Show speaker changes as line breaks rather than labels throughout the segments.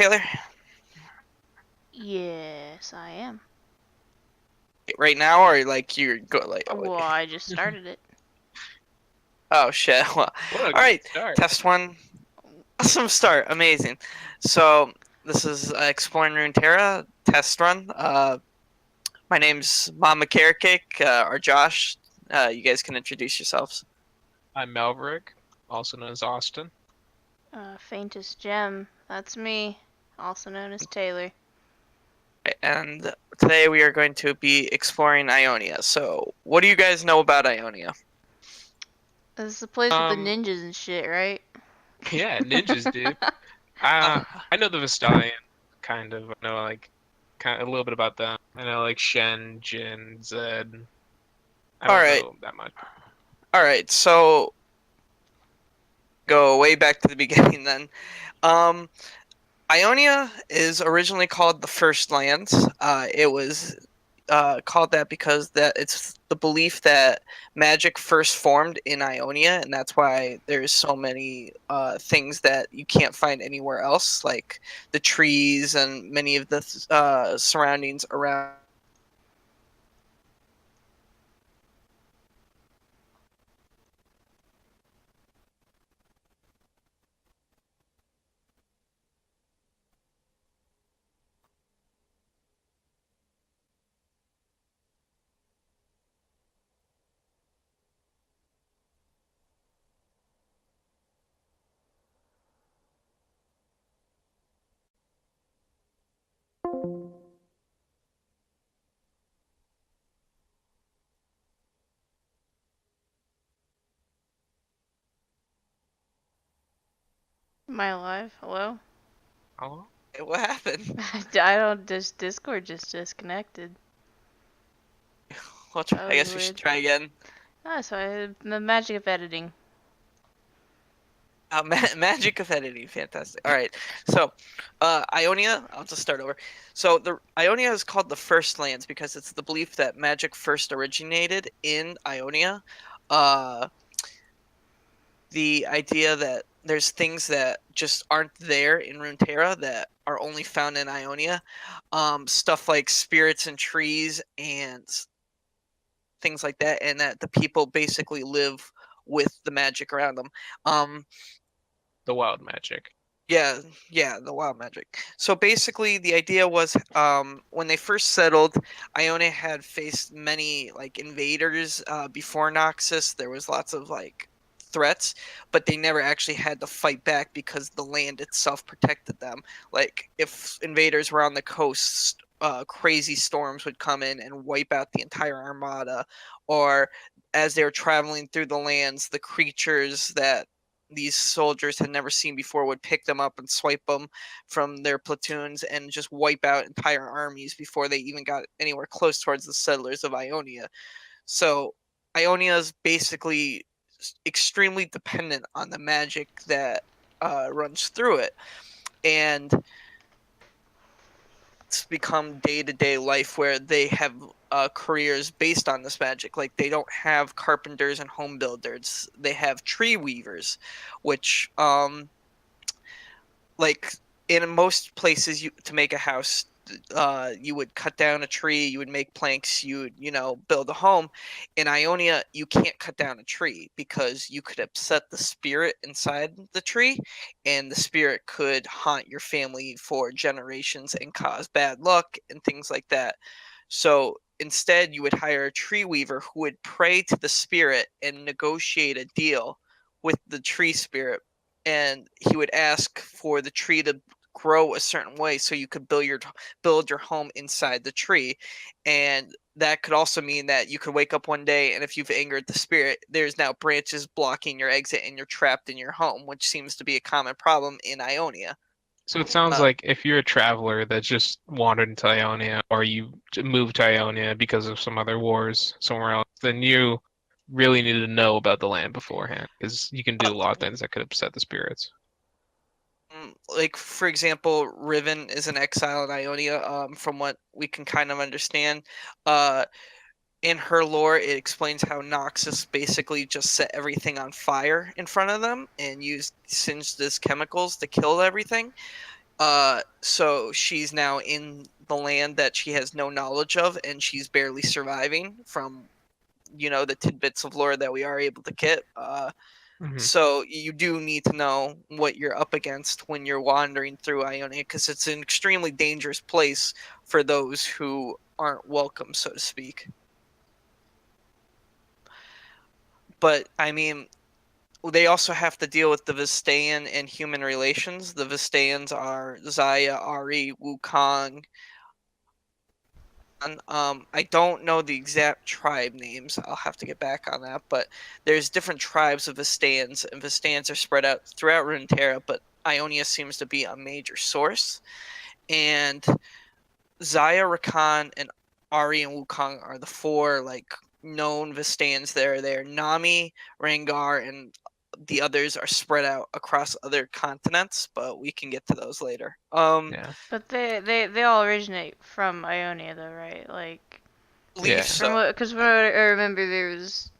Taylor,
Yes, I am.
right now, or like you're go like, oh,
Well, I just started it.
oh shit. Well,
What a
all
good
right,
start.
test one. Awesome start, amazing. So this is exploring Runeterra test run. My name's Mama Carrot Cake or Josh. You guys can introduce yourselves.
I'm Melverick, also known as Austin.
Faintest gem. That's me, also known as Taylor.
And today we are going to be exploring Ionia. So, what do you guys know about Ionia?
This is the place with the
Um,
ninjas and shit, right?
yeah, ninjas, dude.
Uh,
I know the Vestalion, kind of. I know kind of a little bit about them. I know Shen, Jin, Zed. I
all
don't
right,
know that much.
all right. So go way back to the beginning then. Um, Ionia is originally called the First Lands. It was called that because that it's the belief that magic first formed in Ionia, and that's why there's so many things that you can't find anywhere else, like the trees and many of the surroundings around.
Am I alive? Hello?
Oh,
What happened?
I don't. This Discord just disconnected.
Well,
That
I
was
guess we should
weird.
try again.
Ah, the magic of editing.
Magic of editing, fantastic. All right, so Ionia. I'll just start over. So the Ionia is called the First Lands because it's the belief that magic first originated in Ionia. Uh, the idea that there's things that just aren't there in Runeterra that are only found in Ionia. Stuff like spirits and trees and things like that, and that the people basically live with the magic around them. Um,
the wild magic.
Yeah, yeah, the wild magic. So basically, the idea was when they first settled, Iona had faced many like invaders before Noxus. There was lots of like threats, but they never actually had to fight back because the land itself protected them. Like if invaders were on the coast, crazy storms would come in and wipe out the entire armada, or as they were traveling through the lands, the creatures that these soldiers had never seen before would pick them up and swipe them from their platoons and just wipe out entire armies before they even got anywhere close towards the settlers of Ionia. So Ionia is basically extremely dependent on the magic that runs through it, and it's become day-to-day life where they have careers based on this magic. Like they don't have carpenters and home builders; they have tree weavers, which like in most places you to make a house, you would cut down a tree, you would make planks, you would build a home. In Ionia you can't cut down a tree because you could upset the spirit inside the tree, and the spirit could haunt your family for generations and cause bad luck and things like that. So instead you would hire a tree weaver who would pray to the spirit and negotiate a deal with the tree spirit, and he would ask for the tree to grow a certain way so you could build your home inside the tree. And that could also mean that you could wake up one day, and if you've angered the spirit, there's now branches blocking your exit and you're trapped in your home, which seems to be a common problem in Ionia.
So it sounds
uh,
like if you're a traveler that just wandered into Ionia, or you moved to Ionia because of some other wars somewhere else, then you really need to know about the land beforehand, because you can
uh,
do a lot of things that could upset the spirits.
like for example, Riven is an exile in Ionia, from what we can kind of understand. uh in her lore, it explains how Noxus basically just set everything on fire in front of them and used singed as chemicals to kill everything. So she's now in the land that she has no knowledge of, and she's barely surviving from, the tidbits of lore that we are able to get.
Mhm.
So you do need to know what you're up against when you're wandering through Ionia, because it's an extremely dangerous place for those who aren't welcome, so to speak. But I mean, they also have to deal with the Vistayan and human relations. The Vistayans are Zaya, Ari, Wukong. I don't know the exact tribe names. I'll have to get back on that. But there's different tribes of Vistayans, and Vistayans are spread out throughout Runeterra, but Ionia seems to be a major source. And Zaya, Rakan, and Ari and Wukong are the four known Vistayans there. They're Nami, Rengar, and the others are spread out across other continents, but we can get to those later.
Yeah.
But they all originate from Ionia, though, right? Like,
Believe
Yeah.
from
so.
because from what I remember, there was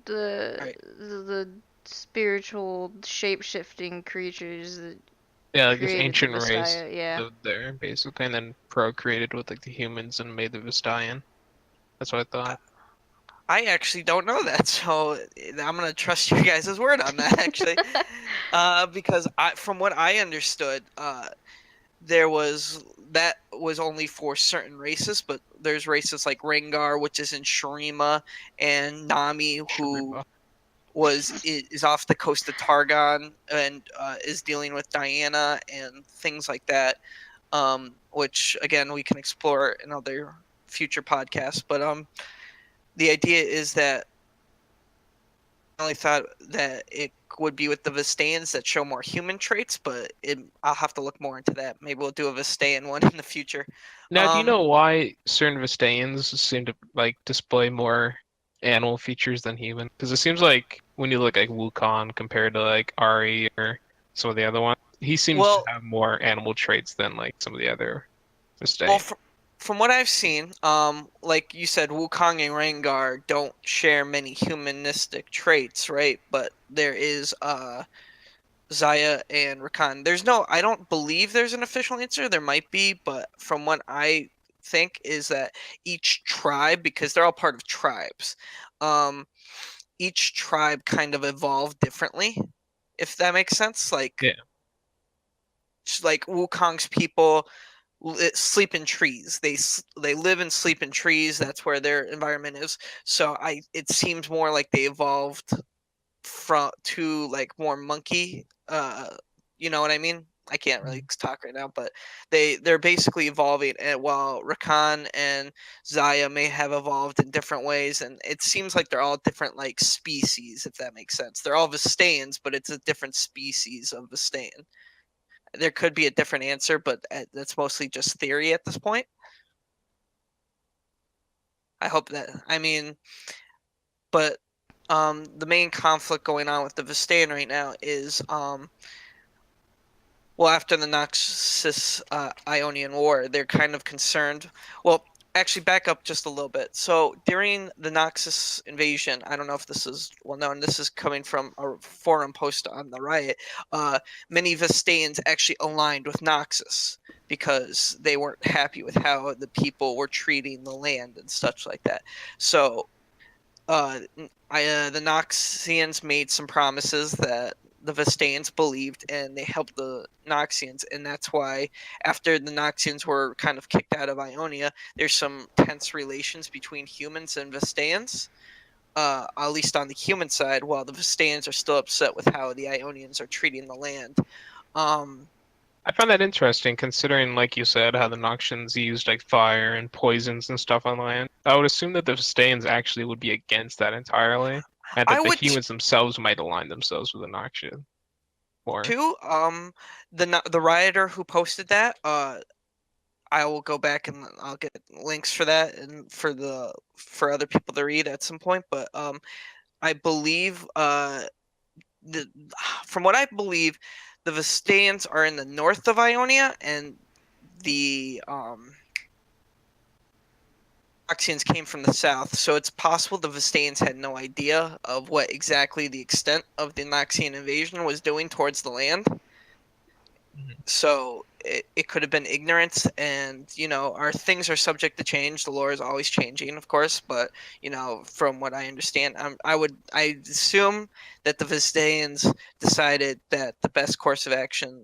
the
Right.
the spiritual shape-shifting creatures that
Yeah, like this
created the
ancient race
Vistaya. Yeah.
lived there basically, and then procreated with like the humans and made the Vistayan. That's what I thought.
I actually don't know that, so I'm gonna trust you guys' word on that actually, because from what I understood, there was that was only for certain races, but there's races like Rengar, which is in Shurima, and Nami, who
Shariba.
is off the coast of Targon and is dealing with Diana and things like that, which again we can explore in other future podcasts. But the idea is that I only thought that it would be with the Vistayans that show more human traits, but I'll have to look more into that. Maybe we'll do a Vistayan one in the future.
Now, do you know why certain Vistayans seem to like display more animal features than human? Because it seems like when you look at Wukong compared to like Ari or some of the other ones, he seems to
Well,
have more animal traits than like some of the other
well,
Vistayans.
from what I've seen, like you said, Wukong and Rengar don't share many humanistic traits, right? But there is Zaya and Rakan. I don't believe there's an official answer. There might be, but from what I think is that each tribe, because they're all part of tribes, um, each tribe kind of evolved differently, if that makes sense.
Yeah.
Like Wukong's people sleep in trees. They live and sleep in trees. That's where their environment is. So it seems more like they evolved from to like more monkey. You know what I mean? I can't really talk right now, but they're basically evolving, and while Rakan and Zaya may have evolved in different ways, and it seems like they're all different like species, if that makes sense. They're all Vistayans, but it's a different species of Vistayan. There could be a different answer, but that's mostly just theory at this point. I hope that. I mean, but the main conflict going on with the Vistayan right now is well, after the Noxus Ionian War, they're kind of concerned. Well, actually, back up just a little bit. So during the Noxus invasion, I don't know if this is well known. This is coming from a forum post on the Riot. Many Vistayans actually aligned with Noxus because they weren't happy with how the people were treating the land and such like that. So the Noxians made some promises that the Vistayans believed, and they helped the Noxians, and that's why after the Noxians were kind of kicked out of Ionia, there's some tense relations between humans and Vistayans, at least on the human side, while the Vistayans are still upset with how the Ionians are treating the land.
I find that interesting considering, like you said, how the Noxians used like fire and poisons and stuff on land. I would assume that the Vistayans actually would be against that entirely, and
I
that the
would
humans themselves might align themselves with the Noxian more.
too. The rioter who posted that, I will go back and I'll get links for that and for other people to read at some point. But I believe the from what I believe, the Vistayans are in the north of Ionia, and the Noxians came from the south. So it's possible the Vistayans had no idea of what exactly the extent of the Noxian invasion was doing towards the land. So it could have been ignorance, and our things are subject to change. The lore is always changing, of course, but from what I understand, I assume that the Vizdaeans decided that the best course of action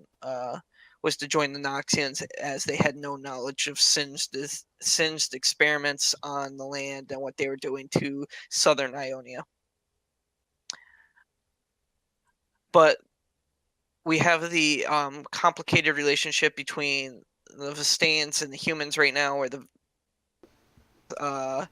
was to join the Noxians, as they had no knowledge of singed experiments on the land and what they were doing to southern Ionia. But we have the complicated relationship between the Vistanians and the humans right now, where the are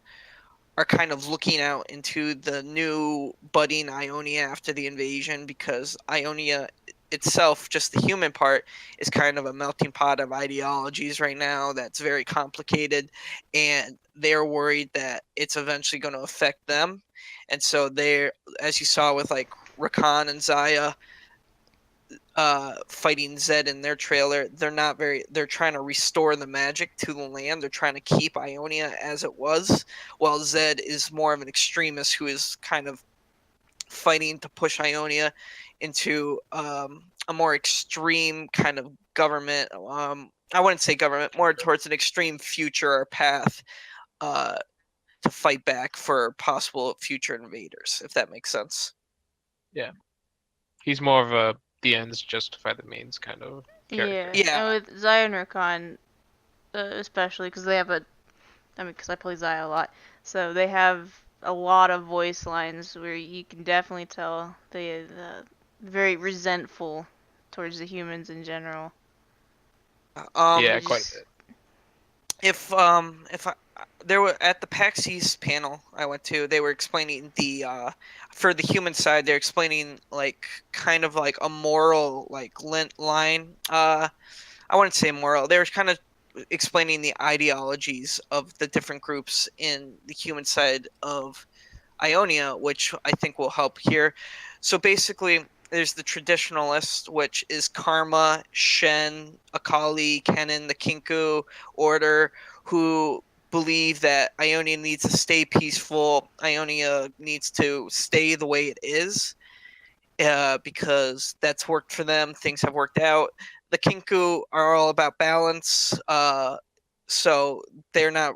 kind of looking out into the new budding Ionia after the invasion, because Ionia itself, just the human part, is kind of a melting pot of ideologies right now that's very complicated, and they're worried that it's eventually going to affect them. And so they're, as you saw with like Rakan and Zaya, fighting Zed in their trailer, they're trying to restore the magic to the land. They're trying to keep Ionia as it was, while Zed is more of an extremist who is kind of fighting to push Ionia into a more extreme kind of government. I wouldn't say government, more towards an extreme future or path, uh, to fight back for possible future invaders, if that makes sense.
Yeah. He's more of a the ends justify the means kind of character.
Yeah,
Yeah.
and with Zaya and Rakan, especially because they have because I play Zaya a lot, so they have a lot of voice lines where you can definitely tell they're very resentful towards the humans in general.
Yeah,
They're
quite a
just
bit.
If I there were at the PAX East panel I went to, they were explaining the for the human side, they're explaining like kind of like a moral like line. I wouldn't say moral. They were kind of explaining the ideologies of the different groups in the human side of Ionia, which I think will help here. So basically, there's the traditionalist, which is Karma, Shen, Akali, Kennen, the Kinku order, who believe that Ionia needs to stay peaceful. Ionia needs to stay the way it is, because that's worked for them. Things have worked out. The Kinku are all about balance. So they're not,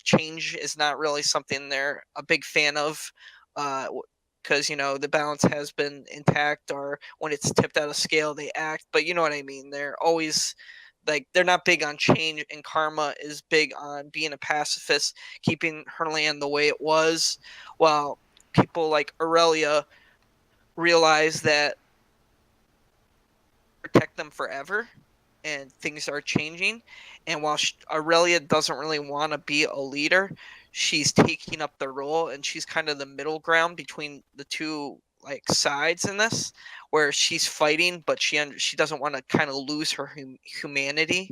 change is not really something they're a big fan of, because the balance has been intact, or when it's tipped out of scale they act, but you know what I mean. They're always like, they're not big on change, and Karma is big on being a pacifist, keeping her land the way it was, while people like Aurelia realize that protect them forever, and things are changing. And while Aurelia doesn't really want to be a leader, she's taking up the role, and she's kind of the middle ground between the two like sides in this, where she's fighting, but she doesn't want to kind of lose her humanity.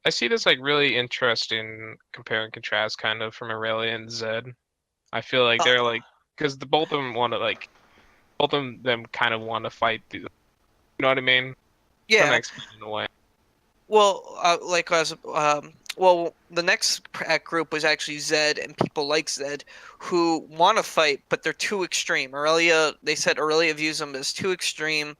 I see this like really interesting compare and contrast kind of from Aurelia and Zed. I feel like
Uh,
they're like because the both of them want to like both of them kind of want to fight through. You know what I mean? Trying to
yeah.
explain it in a way.
Well, like as well, the next group was actually Zed and people like Zed, who want to fight, but they're too extreme. They said Aurelia views them as too extreme.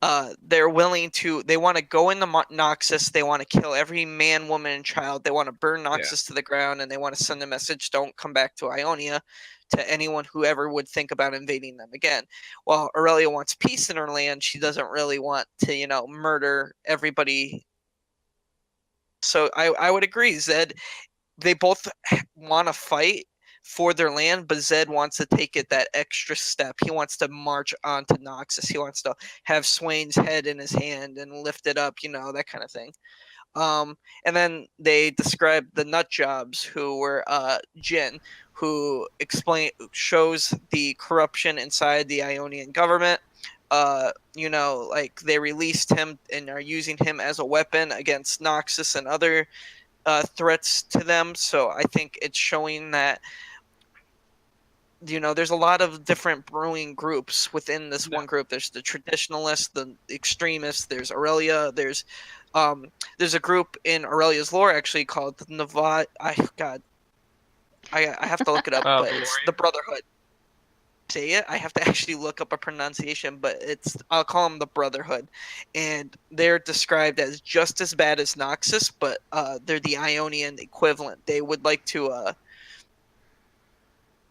They want to go into Noxus. They want to kill every man, woman, and child. They want to burn
Yeah.
Noxus to the ground, and they want to send a message: don't come back to Ionia, to anyone who ever would think about invading them again. While Aurelia wants peace in her land, she doesn't really want to, murder everybody. So I would agree, Zed. They both want to fight for their land, but Zed wants to take it that extra step. He wants to march onto Noxus. He wants to have Swain's head in his hand and lift it up, that kind of thing. And then they described the nut jobs, who were Jin, who shows the corruption inside the Ionian government. Like they released him and are using him as a weapon against Noxus and other threats to them. So I think it's showing that there's a lot of different brewing groups within this
No.
one group. There's the traditionalists, the extremists. There's Aurelia. There's a group in Aurelia's lore actually called the Navat. I have to look it up, but
The
it's the
Warrior.
Brotherhood. say it. I have to actually look up a pronunciation, but I'll call them the Brotherhood, and they're described as just as bad as Noxus, but they're the Ionian equivalent. They would like to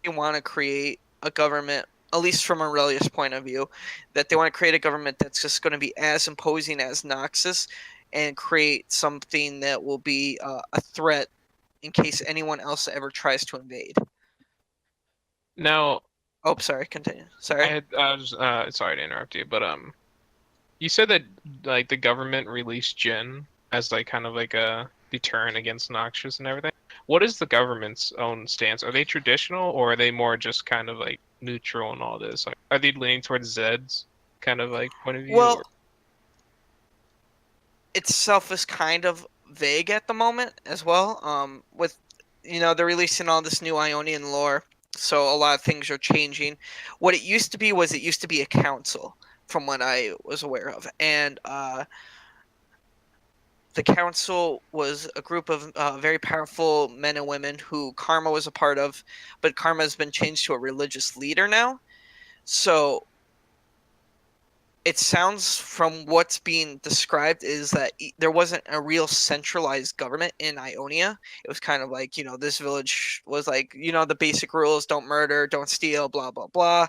they want to create a government, at least from Aurelius' point of view, that they want to create a government that's just going to be as imposing as Noxus, and create something that will be a threat in case anyone else ever tries to invade.
Now,
Oh, sorry. Continue. Sorry.
I was sorry to interrupt you, but you said that like the government released Jin as like kind of like a deterrent against Noxus and everything. What is the government's own stance? Are they traditional or are they more just kind of like neutral in all this? Like, are they leaning towards Zed's kind of like point of view?
Well,
Or...
itself is kind of vague at the moment as well. With they're releasing all this new Ionian lore, so a lot of things are changing. What it used to be was it used to be a council, from what I was aware of, and the council was a group of very powerful men and women who Karma was a part of, but Karma has been changed to a religious leader now. So it sounds from what's being described is that there wasn't a real centralized government in Ionia. It was kind of like, this village was like, the basic rules: don't murder, don't steal, blah, blah, blah.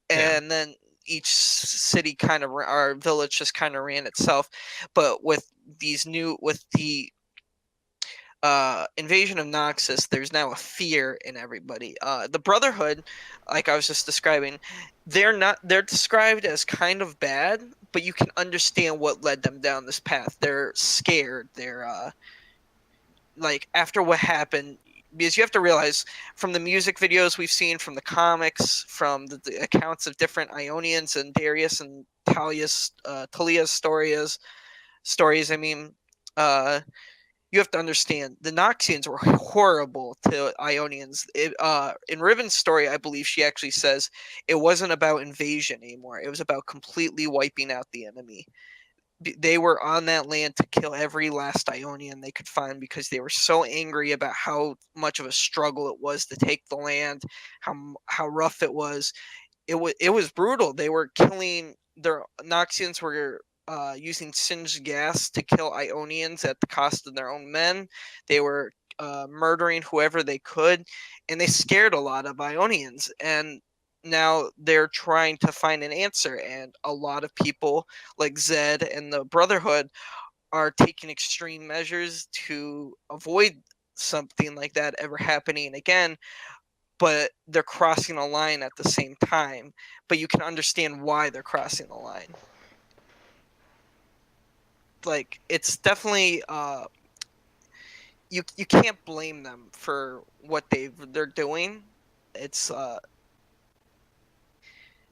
Yeah.
And then each city kind of, our village just kind of ran itself. But with the invasion of Noxus, there's now a fear in everybody. The Brotherhood, like I was just describing, they're described as kind of bad, but you can understand what led them down this path. They're scared. They're like, after what happened, because you have to realize, from the music videos we've seen, from the comics, from the accounts of different Ionians and Darius and Talia's stories, I mean, you have to understand the Noxians were horrible to Ionians. In Riven's story, I believe she actually says it wasn't about invasion anymore. It was about completely wiping out the enemy. They were on that land to kill every last Ionian they could find, because they were so angry about how much of a struggle it was to take the land, how rough it was. It was brutal. They were killing their Noxians were using singed gas to kill Ionians at the cost of their own men. They were murdering whoever they could, and they scared a lot of Ionians. And now they're trying to find an answer, and a lot of people like Zed and the Brotherhood are taking extreme measures to avoid something like that ever happening again, but they're crossing a line at the same time. But you can understand why they're crossing the line. Like, it's definitely you can't blame them for what they're doing. It's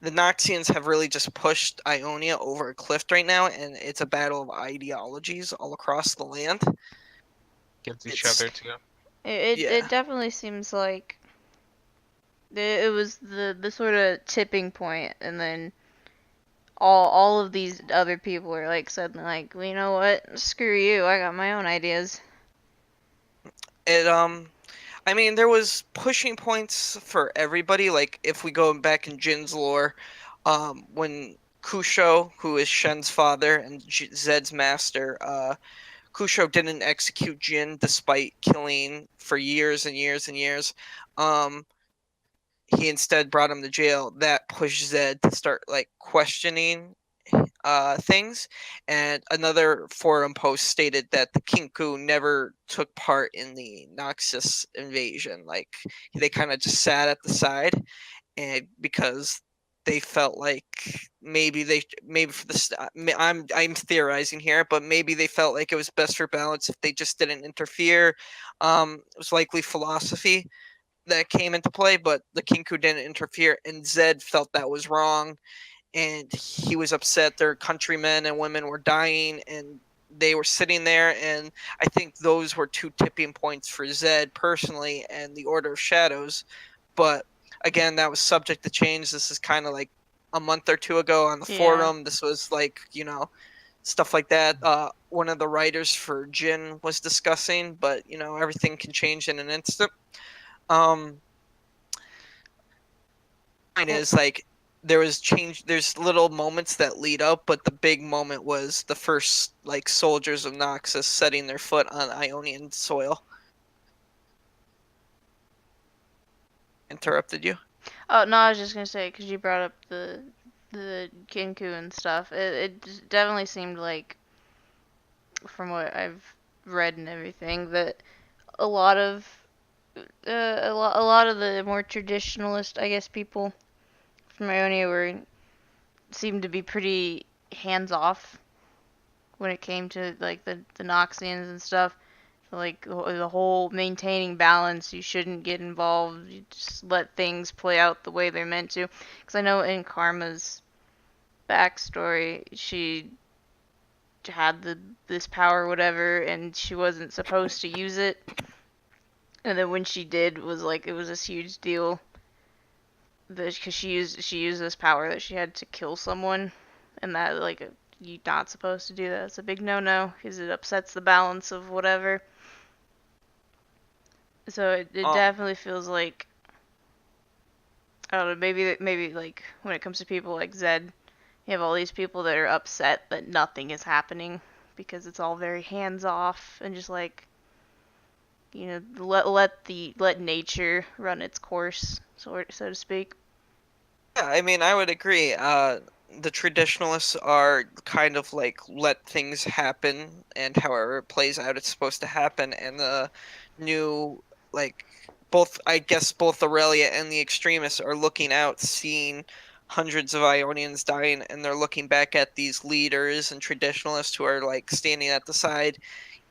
the Noxians have really just pushed Ionia over a cliff right now, and it's a battle of ideologies all across the land.
Against each
It's
other too.
yeah.
It definitely seems like it was the sort of tipping point, and then all of these other people are like suddenly like, well, you know what? Screw you! I got my own ideas.
It I mean, there was pushing points for everybody. Like, if we go back in Jin's lore, when Kusho, who is Shen's father and Zed's master, Kusho didn't execute Jin despite killing for years and years and years. He instead brought him to jail. That pushed Zed to start like questioning things. And another forum post stated that the Kinku never took part in the Noxus invasion. Like, they kind of just sat at the side, and because they felt like maybe for this, I'm theorizing here, but maybe they felt like it was best for balance if they just didn't interfere. It was likely philosophy that came into play, but the Kinku didn't interfere, and Zed felt that was wrong, and he was upset their countrymen and women were dying, and they were sitting there. And I think those were two tipping points for Zed personally and the Order of Shadows. But again, that was subject to change. This is kind of like a month or two ago on the forum. This was like, stuff like that. One of the writers for Jin was discussing, but everything can change in an instant. Um, Point is like there's little moments that lead up, but the big moment was the first like soldiers of Noxus setting their foot on Ionian soil. Interrupted you?
Oh no, I was just gonna say because you brought up the Kinku and stuff. It definitely seemed like, from what I've read and everything, that a lot of a lot of the more traditionalist, I guess, people from Ionia seemed to be pretty hands off when it came to like the Noxians and stuff. Like the whole maintaining balance, you shouldn't get involved. You just let things play out the way they're meant to. Because I know in Karma's backstory, she had this power, or whatever, and she wasn't supposed to use it. And then when she did, was like it was this huge deal. Because she used this power that she had to kill someone, and that like you're not supposed to do that. It's a big no-no because it upsets the balance of whatever. So it
Um,
definitely feels like, I don't know, maybe like when it comes to people like Zed, you have all these people that are upset that nothing is happening because it's all very hands off and just like, let nature run its course, so to speak.
Yeah, I mean, I would agree. The traditionalists are kind of like let things happen, and however it plays out, it's supposed to happen. And the new, like, I guess both Aurelia and the extremists are looking out, seeing hundreds of Ionians dying, and they're looking back at these leaders and traditionalists who are like standing at the side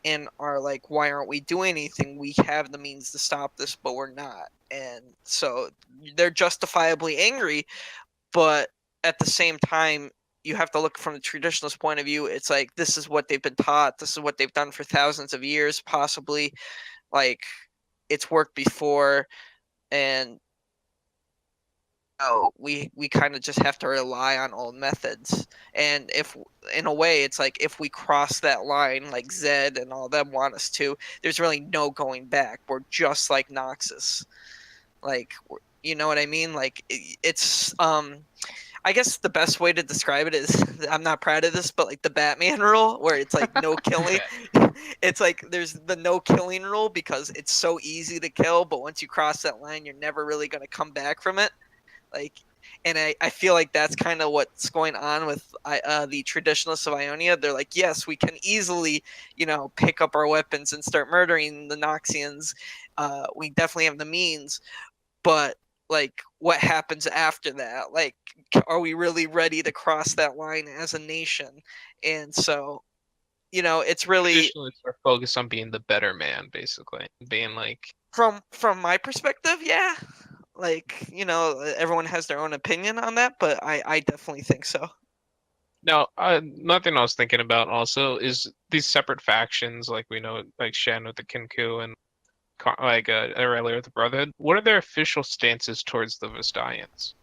and are like, why aren't we doing anything? We have the means to stop this, but we're not. And so they're justifiably angry, but at the same time, you have to look from the traditionalist point of view. It's like this is what they've been taught. This is what they've done for thousands of years, possibly. Like it's worked before, and we kind of just have to rely on old methods. And if, in a way, it's like if we cross that line, like Zed and all them want us to, there's really no going back. We're just like Noxus. Like, you know what I mean? Like it's I guess the best way to describe it is I'm not proud of this, but like the Batman rule where it's like no killing. It's like there's the no killing rule because it's so easy to kill, but once you cross that line, you're never really going to come back from it. Like, and I feel like that's kind of what's going on with the traditionalists of Ionia. They're like, yes, we can easily, pick up our weapons and start murdering the Noxians. We definitely have the means, but like what happens after that, like are we really ready to cross that line as a nation? And so it's really,
Traditionalists are focused on being the better man, basically, being like,
from my perspective, yeah, like everyone has their own opinion on that, but I definitely think so.
no, nothing I was thinking about also is these separate factions, like we know, like Shen with the Kinku and Aurelia with the Brotherhood. What are their official stances towards the Vestians?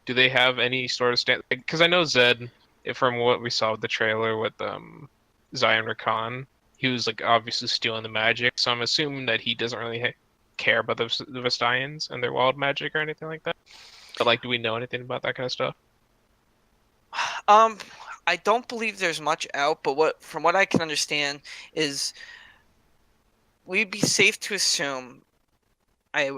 Do they have any sort of stance? Because I know Zed, from what we saw with the trailer with Zion Rakan, he was like obviously stealing the magic. So I'm assuming that he doesn't really care about the Vestians and their wild magic or anything like that. But like, do we know anything about that kind of stuff?
um I don't believe there's much out, but from what I can understand is we'd be safe to assume, I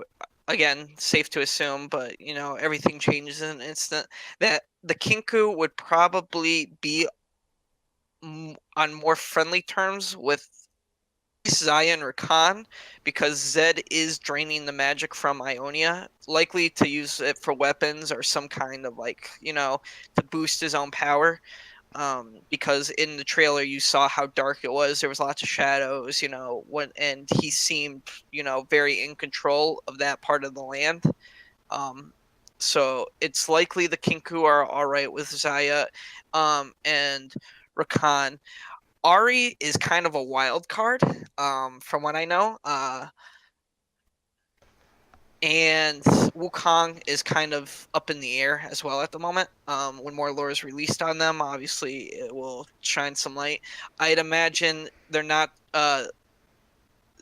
again, safe to assume, but everything changes in an instant, that the Kinku would probably be on more friendly terms with Zaya and Rakan, because Zed is draining the magic from Ionia, likely to use it for weapons or some kind of like, to boost his own power. Because in the trailer you saw how dark it was. There was lots of shadows, and he seemed, very in control of that part of the land. Um, so it's likely the Kinku are all right with Zaya, and Rakan. Ari is kind of a wild card, from what I know. And Wukong is kind of up in the air as well at the moment. When more lore is released on them, obviously it will shine some light. I'd imagine they're not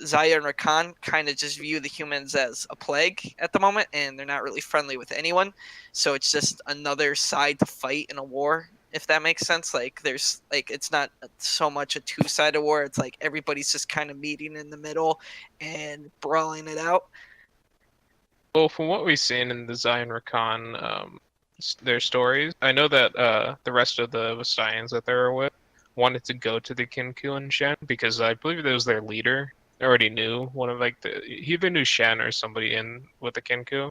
Zaya and Rakan kind of just view the humans as a plague at the moment, and they're not really friendly with anyone. So it's just another side to fight in a war, if that makes sense. Like there's like it's not so much a two-sided war. It's like everybody's just kind of meeting in the middle and brawling it out.
Well, from what we've seen in the Zion Rakan, their stories, I know that the rest of the Vestians that they were with wanted to go to the Kinku and Shen because I believe it was their leader already knew one of like he either knew Shen or somebody in with the Kinku,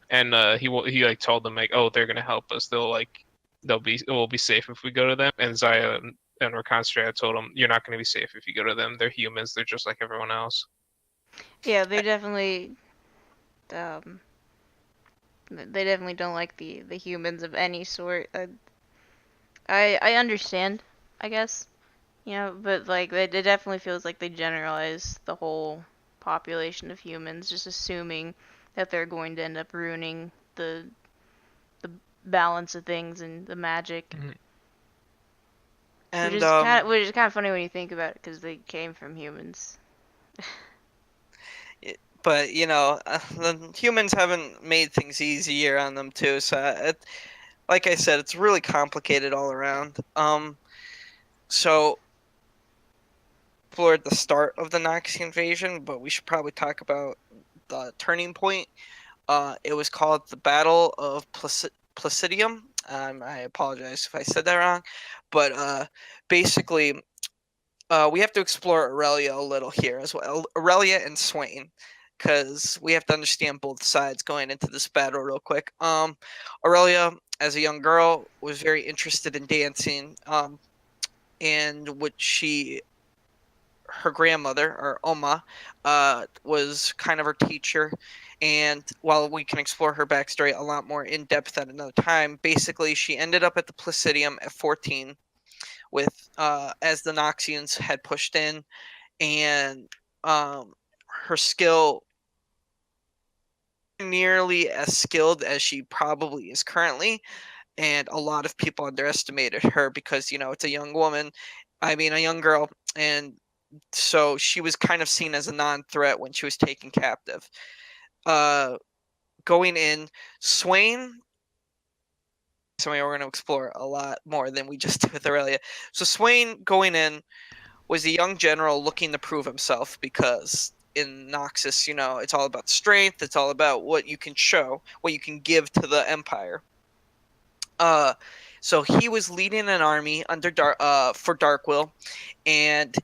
and he like told them like, oh, they're gonna help us. We'll be safe if we go to them. And Zaya and Rakan straight told him, you're not gonna be safe if you go to them. They're humans. They're just like everyone else.
Yeah, they definitely don't like the humans of any sort. I understand, I guess, but like it definitely feels like they generalize the whole population of humans, just assuming that they're going to end up ruining the balance of things and the magic.
Mhm.
And
which is kind of funny when you think about it, because they came from humans.
but the humans haven't made things easier on them too. So like I said, it's really complicated all around. So explored the start of the Nazi invasion, but we should probably talk about the turning point. It was called the Battle of Placidium. I apologize if I said that wrong, but basically, we have to explore Aurelia a little here as well. Aurelia and Swain, because we have to understand both sides going into this battle real quick. Aurelia, as a young girl, was very interested in dancing, and her grandmother, or Oma, was kind of her teacher. And while we can explore her backstory a lot more in depth at another time, basically she ended up at the Placidium at 14, with as the Noxians had pushed in, and her skill nearly as skilled as she probably is currently, and a lot of people underestimated her because it's a young woman, I mean a young girl, and so she was kind of seen as a non-threat when she was taken captive. Uh, Going in, Swain. Something we're going to explore a lot more than we just did with Aurelia. So Swain going in was a young general looking to prove himself because in Noxus, it's all about strength. It's all about what you can show, what you can give to the Empire. So he was leading an army under for Darkwill, and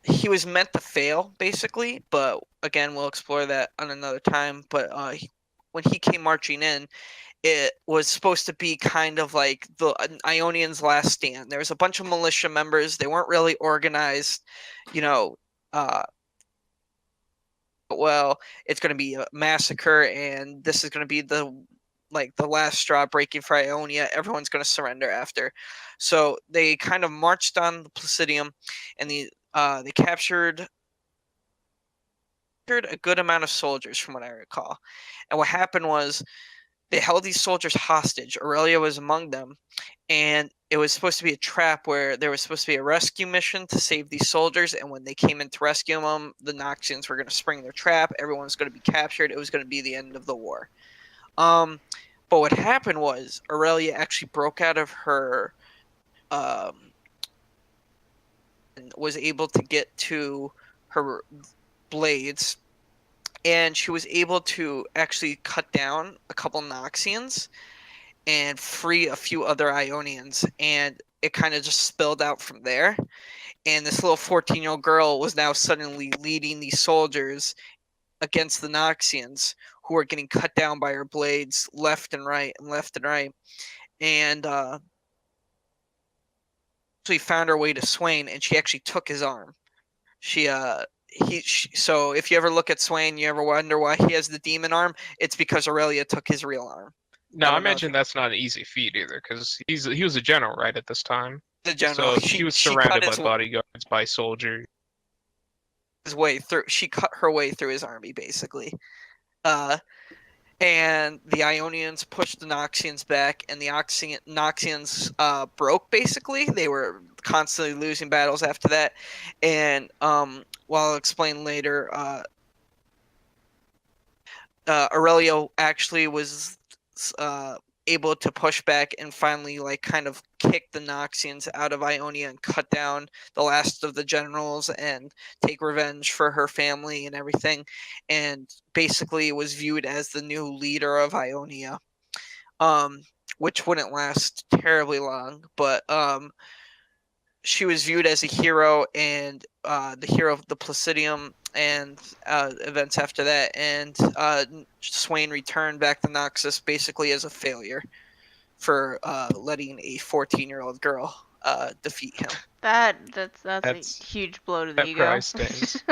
he was meant to fail basically. But again, we'll explore that on another time. But when he came marching in, it was supposed to be kind of like the Ionians' last stand. There was a bunch of militia members. They weren't really organized, you know. Well, it's going to be a massacre, and this is going to be the last straw breaking for Ionia. Everyone's going to surrender after. So they kind of marched on the Placidium, and they captured a good amount of soldiers, from what I recall. And what happened was they held these soldiers hostage. Aurelia was among them, and it was supposed to be a trap where there was supposed to be a rescue mission to save these soldiers. And when they came in to rescue them, the Noxians were going to spring their trap. Everyone was going to be captured. It was going to be the end of the war. But what happened was Aurelia actually broke out of her, and was able to get to her blades, and she was able to actually cut down a couple Noxians and free a few other Ionians, and it kind of just spilled out from there. And this little 14-year-old girl was now suddenly leading these soldiers against the Noxians, who were getting cut down by her blades left and right and left and right. And actually found her way to Swain, and she actually took his arm. So if you ever look at Swain, you ever wonder why he has the demon arm? It's because Aurelia took his real arm.
No, I imagine that's not an easy feat either, because he was a general right at this time.
The general,
So he was surrounded by bodyguards, by soldiers.
His way through. She cut her way through his army, basically. And the Ionians pushed the Noxians back, and the Noxians broke, basically. They were constantly losing battles after that. And well, I'll explain later. Aurelio actually was uh, able to push back and finally like kind of kick the Noxians out of Ionia and cut down the last of the generals and take revenge for her family and everything, and basically was viewed as the new leader of Ionia, um, which wouldn't last terribly long, but she was viewed as a hero and the hero of the Placidium and events after that. And Swain returned back to Noxus basically as a failure for letting a 14-year-old girl defeat him.
That's
That's
a huge blow to the
that
ego.
price stings.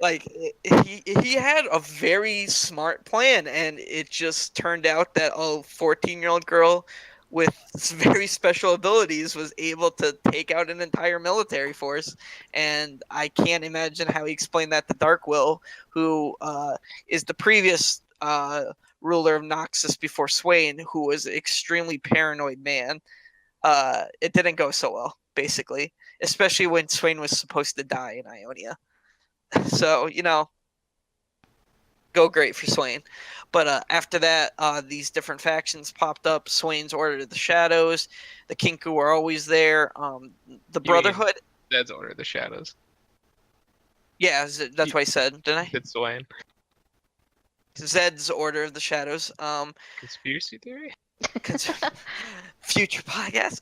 Like he had a very smart plan, and it just turned out that a 14-year-old girl with very special abilities was able to take out an entire military force. And I can't imagine how he explained that to Darkwill, who is the previous ruler of Noxus before Swain, who was an extremely paranoid man. It didn't go so well, basically, especially when Swain was supposed to die in Ionia. So, go great for Swain. But after that, these different factions popped up. Swain's Order of the Shadows, the Kinku were always there. The
You mean
Brotherhood,
Zed's Order of the Shadows.
yeah, that's what I said, didn't I?
It's Swain.
Zed's Order of the Shadows.
Conspiracy theory?
Future podcast.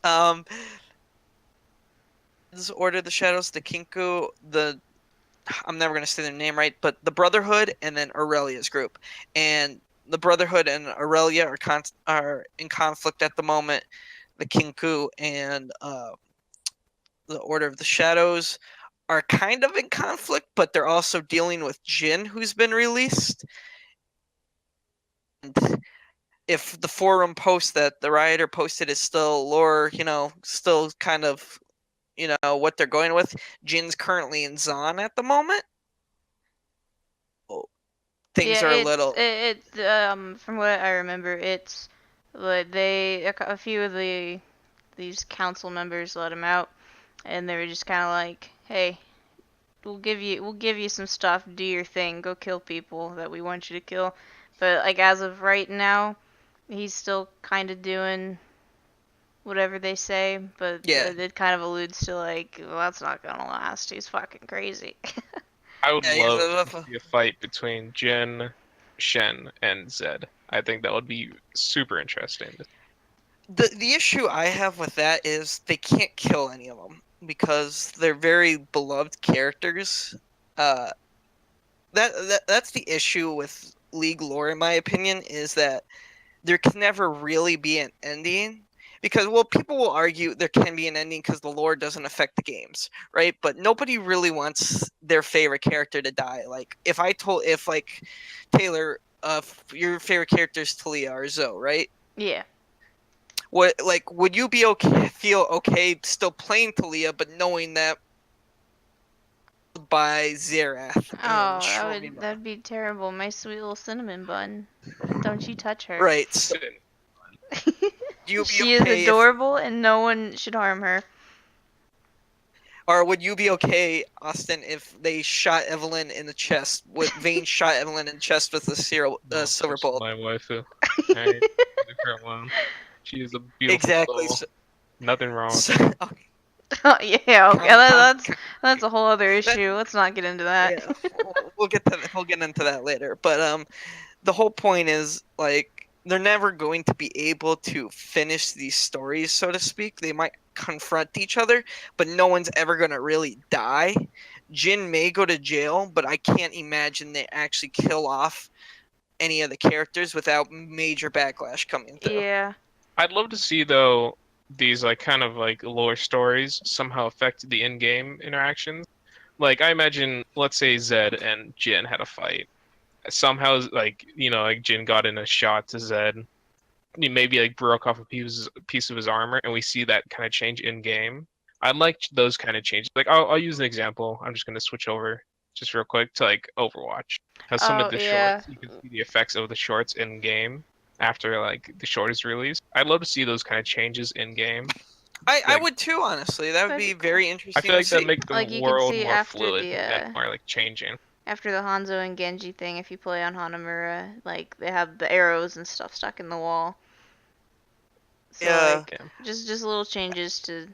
Zed's Order of the Shadows, the Kinku, I'm never gonna say their name right, but the Brotherhood and then Aurelia's group, and the Brotherhood and Aurelia are in conflict at the moment. The Kinku and the Order of the Shadows are kind of in conflict, but they're also dealing with Jin, who's been released. And if the forum post that the Rioter posted is still lore, still kind of, what they're going with, Jin's currently in Zon at the moment. Things
Yeah,
are a little.
from what I remember, it's like a few of these council members let him out, and they were just kind of like, hey, we'll give you some stuff, do your thing, go kill people that we want you to kill. But like as of right now, he's still kind of doing whatever they say, but
Yeah.
it kind of alludes to like, well, that's not gonna last. He's fucking crazy.
I would
Yeah,
love to see a fight between Jin, Shen, and Zed. I think that would be super interesting.
The issue I have with that is they can't kill any of them because they're very beloved characters. That's the issue with League lore, in my opinion, is that there can never really be an ending. Because, well, people will argue there can be an ending because the lore doesn't affect the games, right? But nobody really wants their favorite character to die. Like, if like, Taylor, your favorite character is Talia or Zoe, right?
Yeah.
Would you feel okay still playing Talia, but knowing that by Xerath and Shromi?
That'd be terrible. My sweet little cinnamon bun. Don't you touch her.
Right. So you be
She is
okay
adorable and no one should harm her.
Or would you be okay, Austin, if they shot Evelyn in the chest? With Vayne shot Evelyn in the chest with a silver bolt?
My waifu. Alright, leave her alone. She is a beautiful
Exactly.
soul. Nothing wrong with
So,
Yeah, okay,
Calm,
that's a whole other issue. Let's not get into that.
yeah, we'll get into that later. But the whole point is like they're never going to be able to finish these stories, so to speak. They might confront each other, but no one's ever gonna really die. Jin may go to jail, but I can't imagine they actually kill off any of the characters without major backlash coming through.
Yeah.
I'd love to see though these like kind of like lore stories somehow affect the in-game interactions. Like I imagine, let's say Zed and Jin had a fight. Somehow, like like Jin got in a shot to Zed. He maybe like broke off a piece of his armor, and we see that kind of change in game. I'd like those kind of changes. Like I'll use an example. I'm just gonna switch over just real quick to like Overwatch. How some of the shorts, you can see the effects of the shorts in game after like the short is released. I'd love to see those kind of changes in game
I
Like,
would too, honestly. That would
That'd
be
be cool.
very
I
interesting
feel
to
like that'd
see.
make the
Like you can
world
see
more
after
fluid
the
and more like changing.
after the Hanzo and Genji thing, if you play on Hanamura, like they have the arrows and stuff stuck in the wall. So
Yeah.
like
Yeah.
just little changes to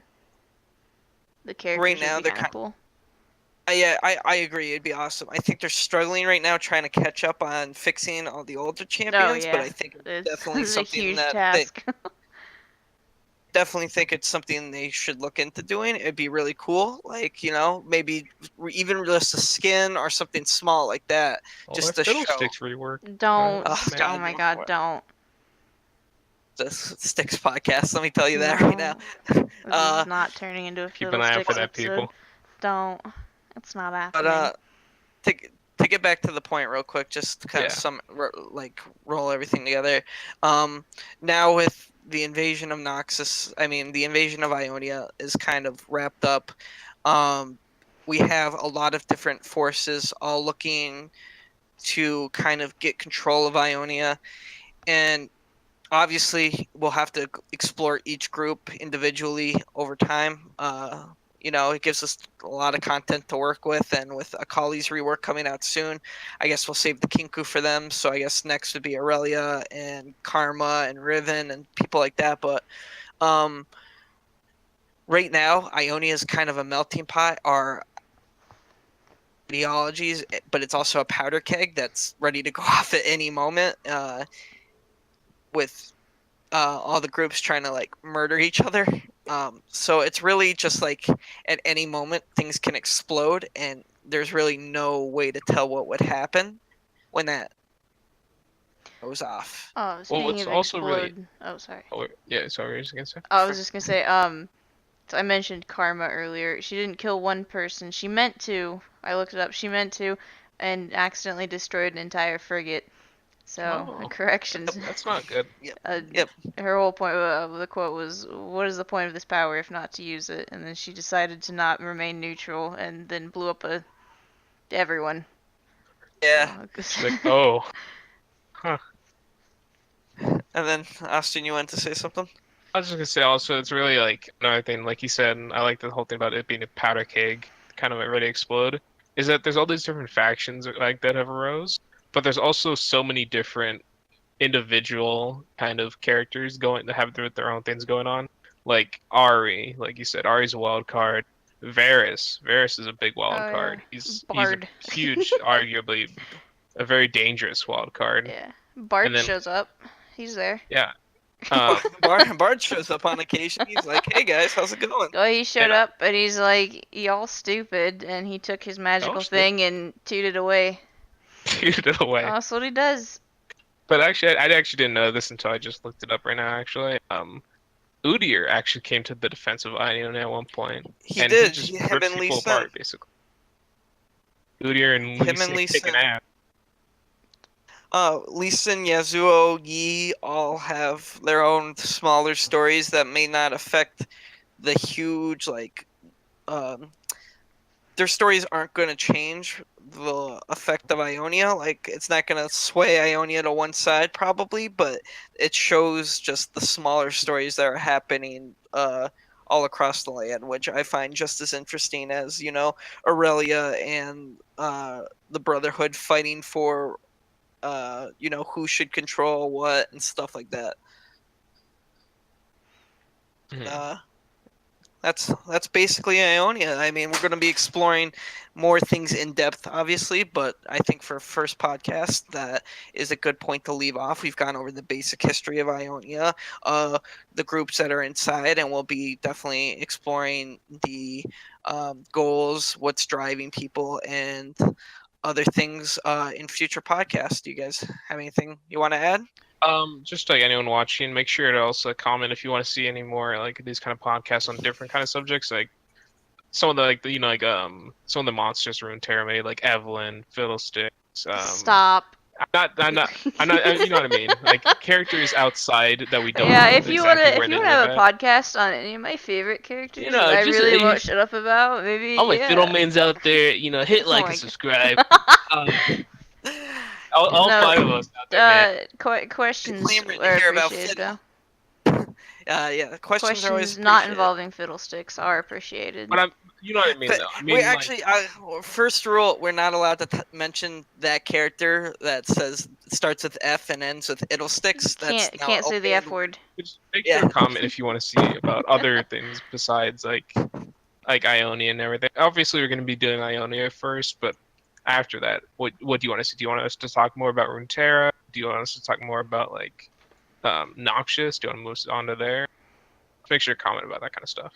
the characters
Right
would
now,
be
they're
kind of
kind.
cool.
Yeah, I agree. It'd be awesome. I think they're struggling right now trying to catch up on fixing all the older
Oh
champions, but
yeah,
I think it's
it's,
definitely
it's a
something
huge
that they
task.
definitely think it's something they should look into doing. It'd be really cool. Like, maybe even just a skin or something small like that,
Well,
just
if
to show.
Fiddlesticks rework,
Don't.
Oh
Oh
God,
my
no.
god, don't.
This Sticks podcast. Let me tell you that right now.
No. This is
Uh,
not turning into a
keep an eye out for
Fiddlesticks
that,
episode.
people.
Don't. It's not
but
happening.
to get back to the point real quick, just to kind of
Yeah.
roll everything together. Um, Now with the invasion of the invasion of Ionia is kind of wrapped up. We have a lot of different forces all looking to kind of get control of Ionia, and obviously we'll have to explore each group individually over time. It gives us a lot of content to work with, and with Akali's rework coming out soon, I guess we'll save the Kinku for them. So I guess next would be Aurelia and Karma and Riven and people like that. But um, right now, Ionia is kind of a melting pot. Our ideologies, but it's also a powder keg that's ready to go off at any moment. With all the groups trying to like murder each other. So it's really just like at any moment things can explode, and there's really no way to tell what would happen when that goes off.
Oh,
Well,
speaking
what's
of
also really
explode. Oh, sorry.
yeah, sorry, what were you just gonna say?
I was just gonna say, so I mentioned Karma earlier. She didn't kill one person. She meant to. I looked it up. She meant to, and accidentally destroyed an entire frigate. So,
Oh,
corrections.
that's not good.
Yep.
Her whole point of the quote was, "What is the point of this power if not to use it?" And then she decided to not remain neutral, and then blew up everyone.
Yeah.
So,
Like, oh, huh.
And then Austin, you wanted to say something?
I was just gonna say also, it's really like another thing, like you said, and I like the whole thing about it being a powder keg, kind of ready to explode, is that there's all these different factions like that have arose, but there's also so many different individual kind of characters going that have their own things going on. Like Ari, like you said, Ari's a wild card. Varus is a big wild
Oh, yeah.
card. He's a
Bard.
huge, arguably a very dangerous wild card.
Yeah. Bart
And then
shows up. He's there.
yeah, um,
Bard shows up on occasion. He's like, "Hey guys, how's it going?"
Oh, he showed
And
up and he's like, "Y'all stupid," and he took his magical
stupid.
thing and tooted away.
Toot it away.
Oh, that's what he does.
But actually, I actually didn't know this until I just looked it up right now. Actually, Udyr actually came to the defense of Ionia at one point,
He
and
did.
he just
Him
rips
and Lee
people
Sin.
apart basically. Udyr and
Him
Lee
and
Sin
Lee
kicking
Sin.
ass.
Lee Sin, Yasuo, Yi all have their own smaller stories that may not affect the huge um, their stories aren't going to change the effect of Ionia. Like, it's not going to sway Ionia to one side, probably, but it shows just the smaller stories that are happening all across the land, which I find just as interesting as, Aurelia and the Brotherhood fighting for, who should control what and stuff like that.
Mhm.
That's basically Ionia. I mean, we're going to be exploring more things in depth, obviously, but I think for first podcast, that is a good point to leave off. We've gone over the basic history of Ionia, the groups that are inside, and we'll be definitely exploring the goals, what's driving people, and other things in future podcasts. Do you guys have anything you want to add?
Just like anyone watching, make sure to also comment if you want to see any more like these kind of podcasts on different kind of subjects, like some of the some of the monsters Runeterra made, like Evelyn, Fiddlesticks.
Stop.
I'm not. You know what I mean? Like characters outside that we don't
Yeah,
know
if you wanna,
exactly
if
where
you
they
wanna
live
have a
at.
podcast on any of my favorite characters
You know,
that I
just
really won't shut up about, maybe
all my
yeah.
fiddlemans out there, hit
Oh
like
my
and
God.
subscribe. Um, all
No,
five of us out there, man.
Questions
Clamoring to
are
hear about
appreciated
Fiddle.
though.
Yeah, the questions are always
Questions not
appreciated.
involving fiddlesticks are appreciated.
But you know what I mean,
But
though. I
we
mean, like,
actually, first rule, we're not allowed to mention that character that says starts with F and ends with Iddlesticks. That's now
Can't
a
say the
banned
F
word.
word.
just make sure
Yeah.
to comment if you want to see about other things besides like Ionia and everything. Obviously, we're going to be doing Ionia first, but after that, what do you want to see? Do you want us to talk more about Runeterra? Do you want us to talk more about like Noxious? Do you want to move on to there? Make sure to comment about that kind of stuff.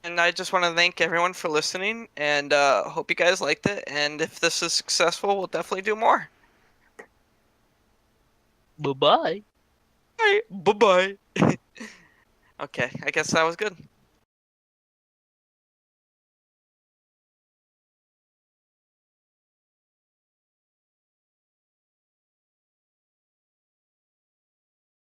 And I just want to thank everyone for listening, and hope you guys liked it. And if this is successful, we'll definitely do more.
Bye bye.
Bye bye. Okay, I guess that was good.